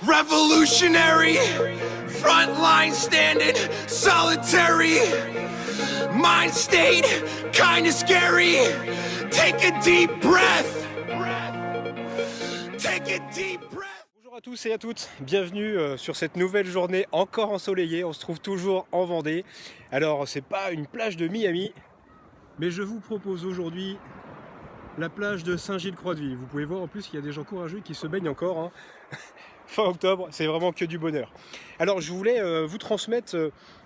Revolutionary, frontline standing, solitary, mind state, kinda scary. Take a deep breath. Take a deep breath. Bonjour à tous et à toutes, bienvenue sur cette nouvelle journée encore ensoleillée. On se trouve toujours en Vendée. Alors c'est pas une plage de Miami, mais je vous propose aujourd'hui la plage de Saint-Gilles-Croix-de-Vie. Vous pouvez voir en plus qu'il y a des gens courageux qui se baignent encore, hein. Fin octobre, c'est vraiment que du bonheur. Alors je voulais vous transmettre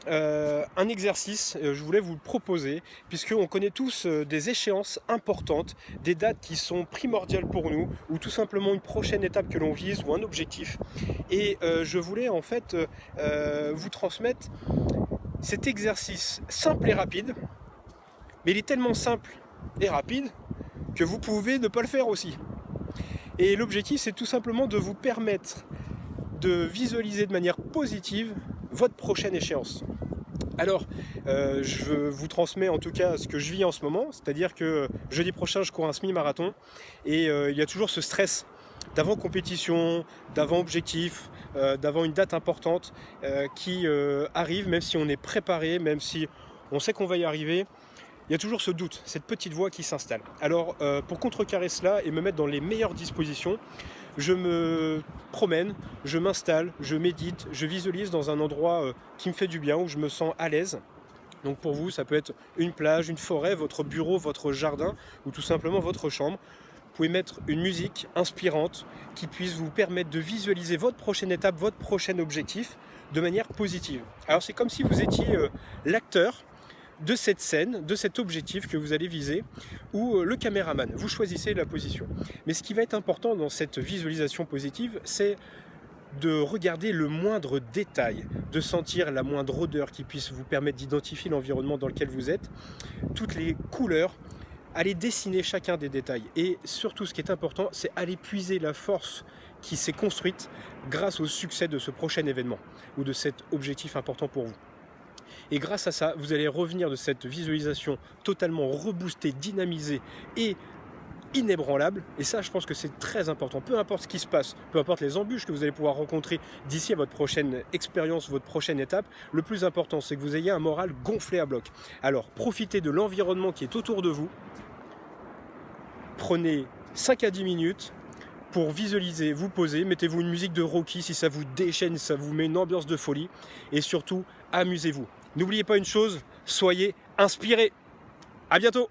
un exercice, je voulais vous le proposer, puisqu'on connaît tous des échéances importantes, des dates qui sont primordiales pour nous, ou tout simplement une prochaine étape que l'on vise, ou un objectif. Et je voulais en fait vous transmettre cet exercice simple et rapide, mais il est tellement simple et rapide que vous pouvez ne pas le faire aussi. Et l'objectif, c'est tout simplement de vous permettre de visualiser de manière positive votre prochaine échéance. Alors, je vous transmets en tout cas ce que je vis en ce moment, c'est-à-dire que jeudi prochain, je cours un semi-marathon et il y a toujours ce stress d'avant-compétition, d'avant-objectif, d'avant une date importante qui arrive, même si on est préparé, même si on sait qu'on va y arriver. Il y a toujours ce doute, cette petite voix qui s'installe. Alors, pour contrecarrer cela et me mettre dans les meilleures dispositions, je me promène, je m'installe, je médite, je visualise dans un endroit qui me fait du bien, où je me sens à l'aise. Donc pour vous, ça peut être une plage, une forêt, votre bureau, votre jardin, ou tout simplement votre chambre. Vous pouvez mettre une musique inspirante qui puisse vous permettre de visualiser votre prochaine étape, votre prochain objectif de manière positive. Alors c'est comme si vous étiez l'acteur de cette scène, de cet objectif que vous allez viser, ou le caméraman. Vous choisissez la position. Mais ce qui va être important dans cette visualisation positive, c'est de regarder le moindre détail, de sentir la moindre odeur qui puisse vous permettre d'identifier l'environnement dans lequel vous êtes, toutes les couleurs, aller dessiner chacun des détails. Et surtout, ce qui est important, c'est aller puiser la force qui s'est construite grâce au succès de ce prochain événement, ou de cet objectif important pour vous. Et grâce à ça, vous allez revenir de cette visualisation totalement reboostée, dynamisée et inébranlable. Et ça, je pense que c'est très important. Peu importe ce qui se passe, peu importe les embûches que vous allez pouvoir rencontrer d'ici à votre prochaine expérience, votre prochaine étape, le plus important, c'est que vous ayez un moral gonflé à bloc. Alors, profitez de l'environnement qui est autour de vous. Prenez 5 à 10 minutes pour visualiser, vous poser, mettez-vous une musique de Rocky si ça vous déchaîne, ça vous met une ambiance de folie. Et surtout, amusez-vous. N'oubliez pas une chose, soyez inspirés. À bientôt.